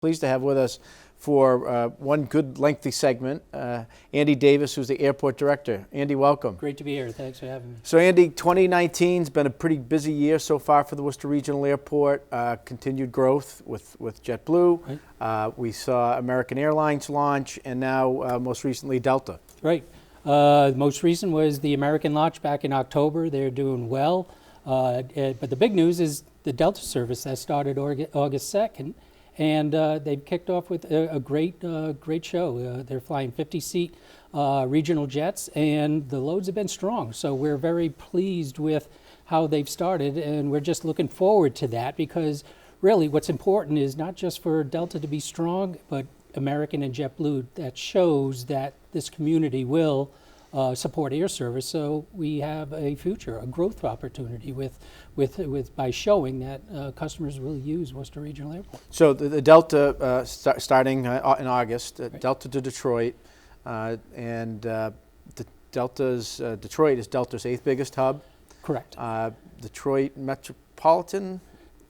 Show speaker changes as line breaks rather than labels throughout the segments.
Pleased to have with us for one good lengthy segment, Andy Davis, who's the airport director. Andy, welcome.
Great to be here. Thanks for having me.
So Andy, 2019's been a pretty busy year so far for the Worcester Regional Airport. Continued growth with JetBlue. Right. We saw American Airlines launch, and now most recently Delta.
Right. Most recent was the American launch back in October. They're doing well. But the big news is the Delta service that started August 2nd. And they've kicked off with a great show. They're flying 50-seat regional jets, and the loads have been strong. So we're very pleased with how they've started, and we're just looking forward to that, because really what's important is not just for Delta to be strong, but American and JetBlue. That shows that this community will support air service, so we have a future, a growth opportunity by showing that customers will use Worcester Regional Airport.
So the Delta starting in August,
right.
Delta to Detroit, and Detroit is Delta's 8th biggest hub.
Correct.
Detroit Metropolitan.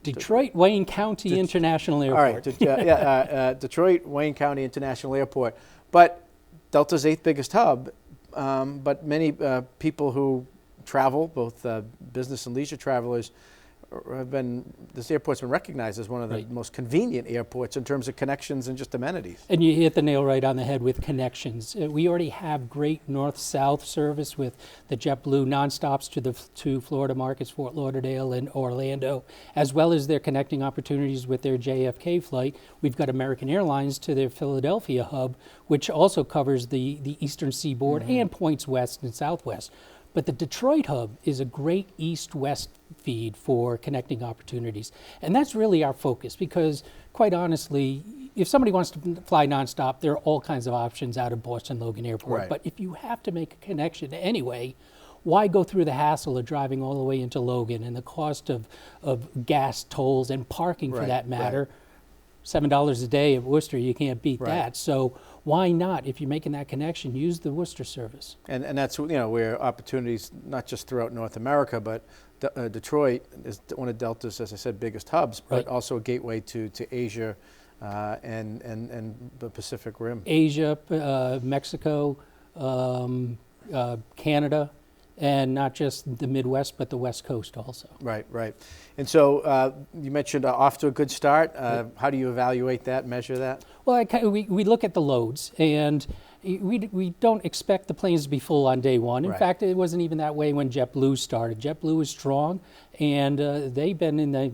Detroit Wayne County International Airport.
All right, Detroit Wayne County International Airport, but Delta's 8th biggest hub. But many people who travel, both business and leisure travelers, this airport's been recognized as one of the
right.
most convenient airports in terms of connections and just amenities.
And you hit the nail right on the head with connections. We already have great north-south service with the JetBlue nonstops to the two Florida markets, Fort Lauderdale and Orlando, as well as their connecting opportunities with their JFK flight. We've got American Airlines to their Philadelphia hub, which also covers the eastern seaboard mm-hmm. and points west and southwest. But the Detroit hub is a great east-west feed for connecting opportunities. And that's really our focus, because quite honestly, if somebody wants to fly nonstop, there are all kinds of options out of Boston Logan Airport.
Right.
But if you have to make a connection anyway, why go through the hassle of driving all the way into Logan and the cost of gas tolls and parking for that matter? Right. $7 a day at Worcester, you can't beat that. So why not, if you're making that connection, use the Worcester service?
And that's where opportunities, not just throughout North America, but Detroit is one of Delta's, as I said, biggest hubs, but also a gateway to Asia and the Pacific Rim.
Asia, Mexico, Canada. And not just the Midwest, but the West Coast also. Right.
And so you mentioned off to a good start. How do you evaluate that, measure that?
Well, we look at the loads, and we don't expect the planes to be full on day one. In fact, it wasn't even that way when JetBlue started. JetBlue was strong, and they've been in the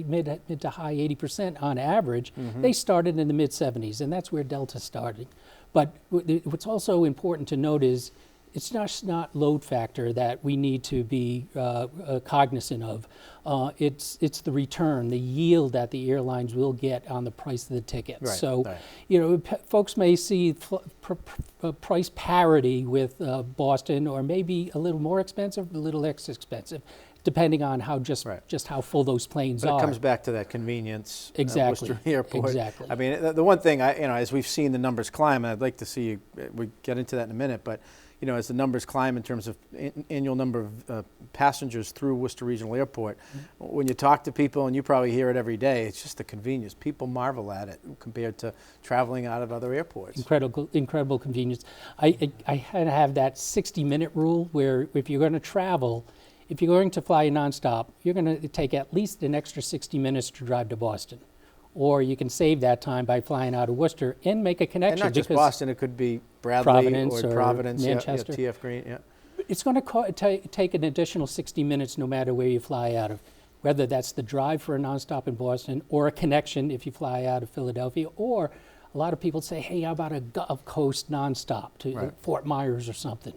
mid to high 80% on average. Mm-hmm. They started in the mid 70s, and that's where Delta started. But what's also important to note is it's just not load factor that we need to be cognizant of. It's the return, the yield that the airlines will get on the price of the ticket. Folks may see price parity with Boston, or maybe a little more expensive, a little less expensive, depending on how just how full those planes are.
It comes back to that convenience.
Exactly.
Worcester Airport.
Exactly.
I mean, the one thing as we've seen the numbers climb, and I'd like to see we get into that in a minute, but as the numbers climb in terms of annual number of passengers through Worcester Regional Airport, mm-hmm. when you talk to people, and you probably hear it every day, it's just the convenience. People marvel at it compared to traveling out of other airports.
Incredible convenience. I have that 60-minute rule where if you're going to travel, if you're going to fly nonstop, you're going to take at least an extra 60 minutes to drive to Boston. Or you can save that time by flying out of Worcester and make a connection.
And not just Boston, it could be Bradley or Providence,
Manchester.
TF Green.
It's going to take an additional 60 minutes no matter where you fly out of, whether that's the drive for a nonstop in Boston or a connection if you fly out of Philadelphia, or a lot of people say, hey, how about a Gulf Coast nonstop to Fort Myers or something?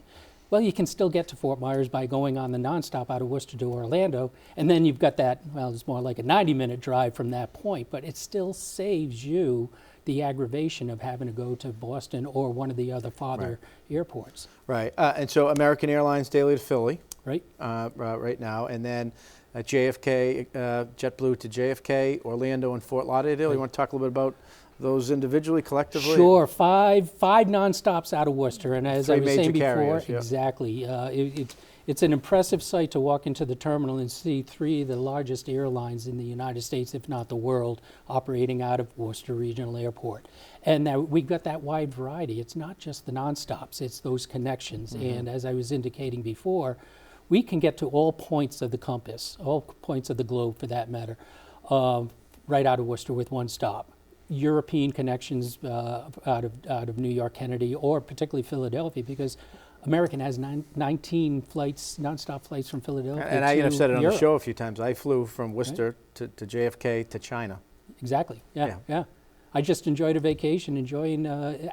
Well, you can still get to Fort Myers by going on the nonstop out of Worcester to Orlando, and then you've got that, it's more like a 90-minute drive from that point, but it still saves you the aggravation of having to go to Boston or one of the other farther airports.
Right, and so American Airlines daily to Philly.
Right.
Right now, and then JFK, JetBlue to JFK, Orlando and Fort Lauderdale. You want to talk a little bit about those individually, collectively?
Sure, five nonstops out of Worcester, and as I was saying before,
carriers,
exactly. It's an impressive sight to walk into the terminal and see three of the largest airlines in the United States, if not the world, operating out of Worcester Regional Airport. And that we've got that wide variety. It's not just the nonstops, it's those connections. And as I was indicating before, we can get to all points of the compass, all points of the globe for that matter, right out of Worcester with one stop. European connections out of New York Kennedy, or particularly Philadelphia, because American has 19 flights, nonstop flights from Philadelphia
And I have said it on
Europe.
the show a few times. I flew from Worcester to JFK to China.
Exactly. Yeah. I just enjoyed a vacation, enjoying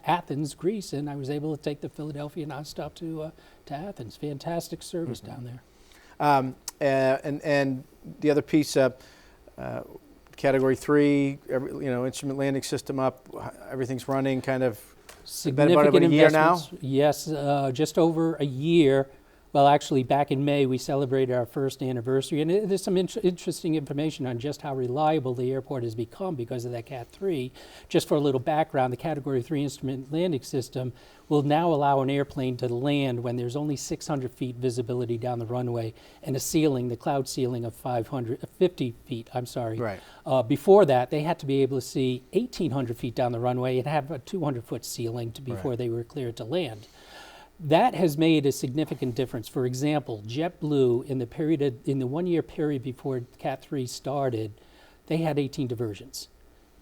Athens, Greece, and I was able to take the Philadelphia nonstop to Athens. Fantastic service down there.
And the other piece, Category 3, instrument landing system up, everything's running kind of.
Significant
about a year now?
investments. Yes, just over a year. Well, actually, back in May, we celebrated our first anniversary, and there's some interesting information on just how reliable the airport has become because of that Cat 3. Just for a little background, the Category 3 instrument landing system will now allow an airplane to land when there's only 600 feet visibility down the runway and a ceiling, the cloud ceiling of 50 feet, I'm sorry.
Right.
Before that, they had to be able to see 1,800 feet down the runway and have a 200-foot ceiling before they were cleared to land. That has made a significant difference. For example, JetBlue, in the 1 year period before Cat 3 started, they had 18 diversions.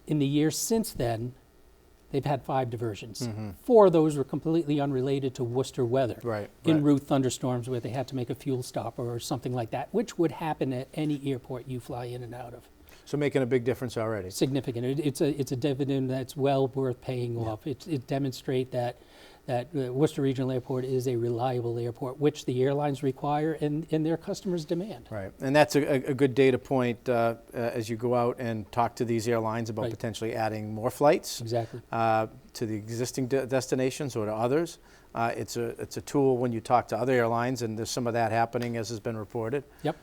In the year since then, they've had 5 diversions. 4 of those were completely unrelated to Worcester weather.
Right.
En route thunderstorms where they had to make a fuel stop or something like that, which would happen at any airport you fly in and out of.
So making a big difference already.
Significant. It's a dividend that's well worth paying off. It demonstrates that Worcester Regional Airport is a reliable airport, which the airlines require and their customers demand.
Right, and that's a good data point as you go out and talk to these airlines about potentially adding more flights.
Exactly.
To the existing destinations or to others. It's a tool when you talk to other airlines, and there's some of that happening as has been reported.
Yep.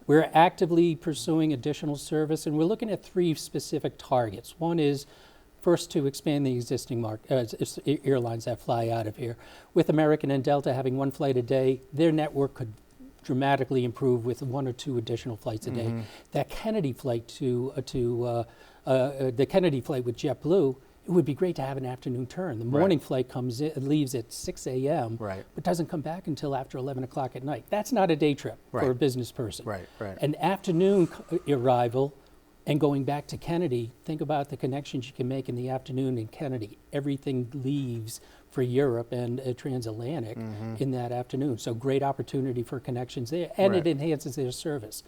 We're actively pursuing additional service, and we're looking at 3 specific targets. One is first to expand the existing airlines that fly out of here. With American and Delta having 1 flight a day, their network could dramatically improve with 1 or 2 additional flights a day. That Kennedy flight the Kennedy flight with JetBlue, it would be great to have an afternoon turn. The morning flight leaves at 6 a.m., but doesn't come back until after 11 o'clock at night. That's not a day trip for a business person.
Right.
An afternoon arrival and going back to Kennedy, think about the connections you can make in the afternoon in Kennedy. Everything leaves for Europe and transatlantic in that afternoon. So great opportunity for connections there, and it enhances their service.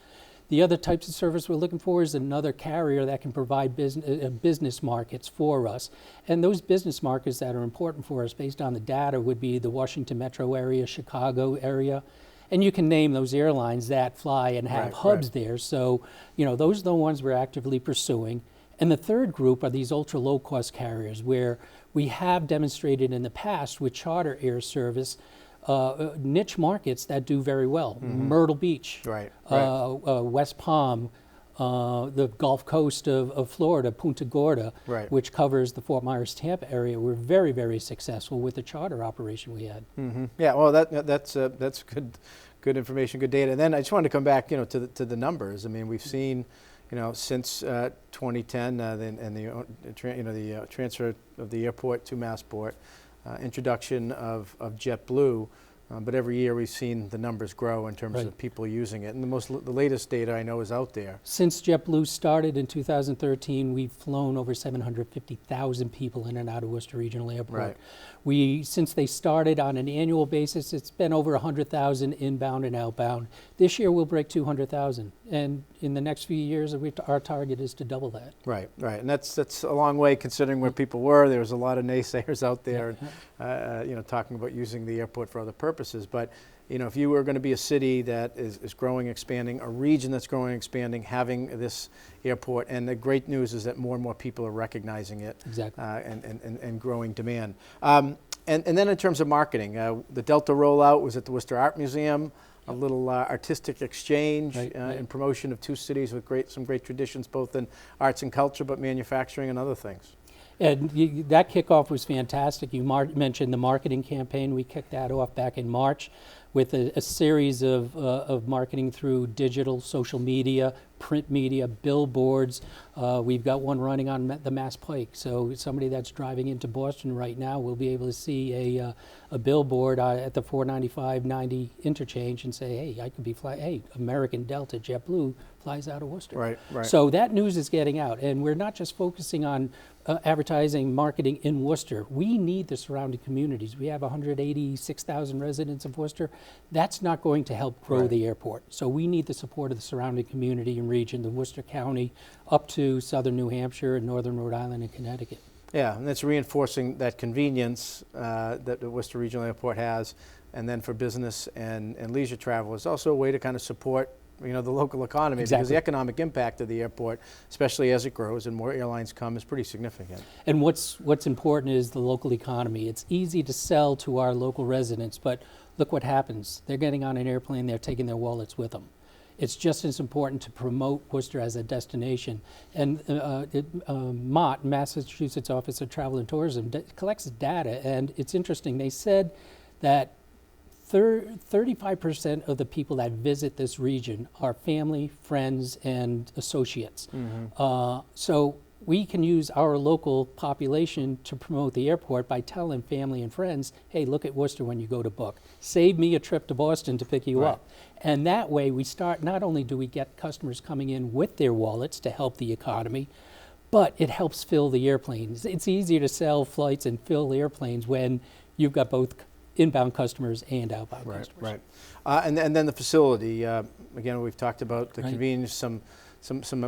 The other types of service we're looking for is another carrier that can provide business markets for us. And those business markets that are important for us based on the data would be the Washington metro area, Chicago area. And you can name those airlines that fly and have hubs there. So, those are the ones we're actively pursuing. And the third group are these ultra low cost carriers where we have demonstrated in the past with charter air service niche markets that do very well. Myrtle Beach, West Palm, the Gulf Coast of Florida, Punta Gorda, which covers the Fort Myers, Tampa area. We're very, very successful with the charter operation we had.
Yeah, well, that's good information, good data. And then I just wanted to come back, to the numbers. I mean, we've seen, since 2010, and the transfer of the airport to Massport, introduction of JetBlue. But every year we've seen the numbers grow in terms of people using it. And the latest data I know is out there.
Since JetBlue started in 2013, we've flown over 750,000 people in and out of Worcester Regional Airport. Since they started on an annual basis, it's been over 100,000 inbound and outbound. This year we'll break 200,000. And in the next few years, our target is to double that. Right.
And that's a long way considering where people were. There was a lot of naysayers out there, talking about using the airport for other purposes. But if you were going to be a city that is growing, expanding, a region that's growing, expanding, having this airport, and the great news is that more and more people are recognizing it.
Exactly.
And growing demand. And then in terms of marketing, the Delta rollout was at the Worcester Art Museum. A little artistic exchange and promotion of 2 cities with some great traditions, both in arts and culture, but manufacturing and other things.
And that kickoff was fantastic. You mentioned the marketing campaign. We kicked that off back in March with a series of marketing through digital, social media, print media, billboards. We've got one running on the Mass Pike, so somebody that's driving into Boston right now will be able to see a billboard at the 495-90 interchange and say, hey, I could be hey, American Delta JetBlue flies out of Worcester.
Right, right.
So that news is getting out, and we're not just focusing on advertising, marketing in Worcester. We need the surrounding communities. We have 186,000 residents of Worcester. That's not going to help grow the airport. So we need the support of the surrounding community and region, the Worcester County, up to southern New Hampshire and northern Rhode Island and Connecticut.
Yeah, and that's reinforcing that convenience that the Worcester Regional Airport has, and then for business and leisure travel, it's also a way to kind of support the local economy, because the economic impact of the airport, especially as it grows and more airlines come, is pretty significant.
And what's important is the local economy. It's easy to sell to our local residents, but look what happens. They're getting on an airplane, they're taking their wallets with them. It's just as important to promote Worcester as a destination. And MOT, Massachusetts Office of Travel and Tourism, collects data, and it's interesting. They said that 35% of the people that visit this region are family, friends, and associates. So we can use our local population to promote the airport by telling family and friends, hey, look at Worcester when you go to book. Save me a trip to Boston to pick you up. And that way we start, not only do we get customers coming in with their wallets to help the economy, but it helps fill the airplanes. It's easier to sell flights and fill airplanes when you've got both inbound customers and outbound customers.
And then the facility, again, we've talked about the convenience, some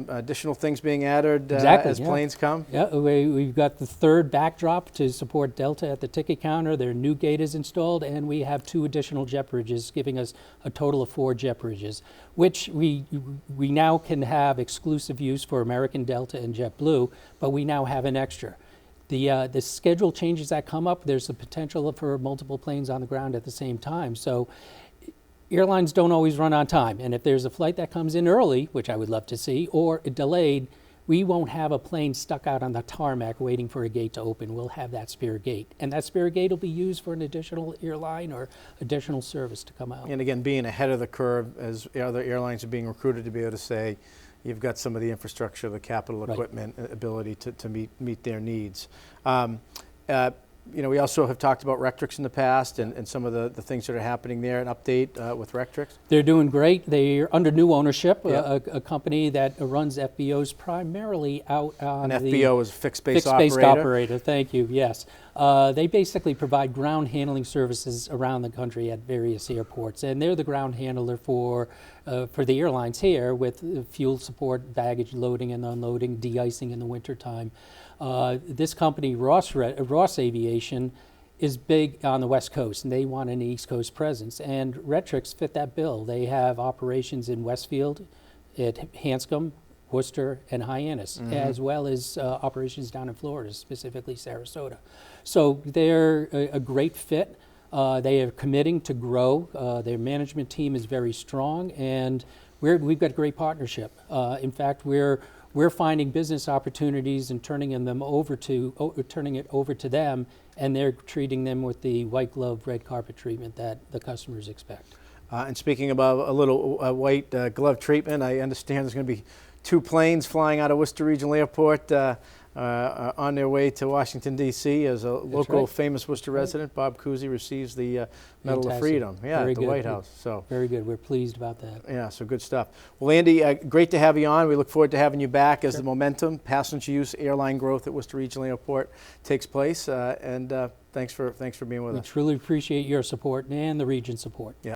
additional things being added as planes come.
Yeah, we've got the third backdrop to support Delta at the ticket counter. Their new gate is installed, and we have 2 additional jet bridges, giving us a total of 4 jet bridges, which we now can have exclusive use for American Delta and JetBlue, but we now have an extra. The schedule changes that come up, there's the potential for multiple planes on the ground at the same time. So airlines don't always run on time. And if there's a flight that comes in early, which I would love to see, or delayed, we won't have a plane stuck out on the tarmac waiting for a gate to open. We'll have that spare gate. And that spare gate will be used for an additional airline or additional service to come out.
And again, being ahead of the curve as other airlines are being recruited to be able to say, you've got some of the infrastructure, the capital equipment, ability to meet their needs. We also have talked about Rectrix in the past and some of the things that are happening there. An update with Rectrix?
They're doing great. They're under new ownership, a company that runs FBOs primarily out on
An FBO is fixed base operator.
Thank you, yes. They basically provide ground handling services around the country at various airports, and they're the ground handler for the airlines here with fuel support, baggage loading and unloading, de-icing in the wintertime. This company, Ross Aviation, is big on the West Coast, and they want an East Coast presence, and Rectrix fit that bill. They have operations in Westfield, at Hanscom, Worcester, and Hyannis, as well as operations down in Florida, specifically Sarasota. So they're a great fit. They are committing to grow. Their management team is very strong, and we've got a great partnership. In fact, we're finding business opportunities and turning it over to them, and they're treating them with the white glove, red carpet treatment that the customers expect.
And speaking about a little white glove treatment, I understand there's going to be 2 planes flying out of Worcester Regional Airport on their way to Washington, D.C. as a local famous Worcester resident. Bob Cousy receives the Medal of Freedom at the White House. So
very good. We're pleased about that.
Yeah, so good stuff. Well, Andy, great to have you on. We look forward to having you back as the momentum, passenger use, airline growth at Worcester Regional Airport takes place. And thanks for being with us.
We truly appreciate your support and the region's support.
Yeah.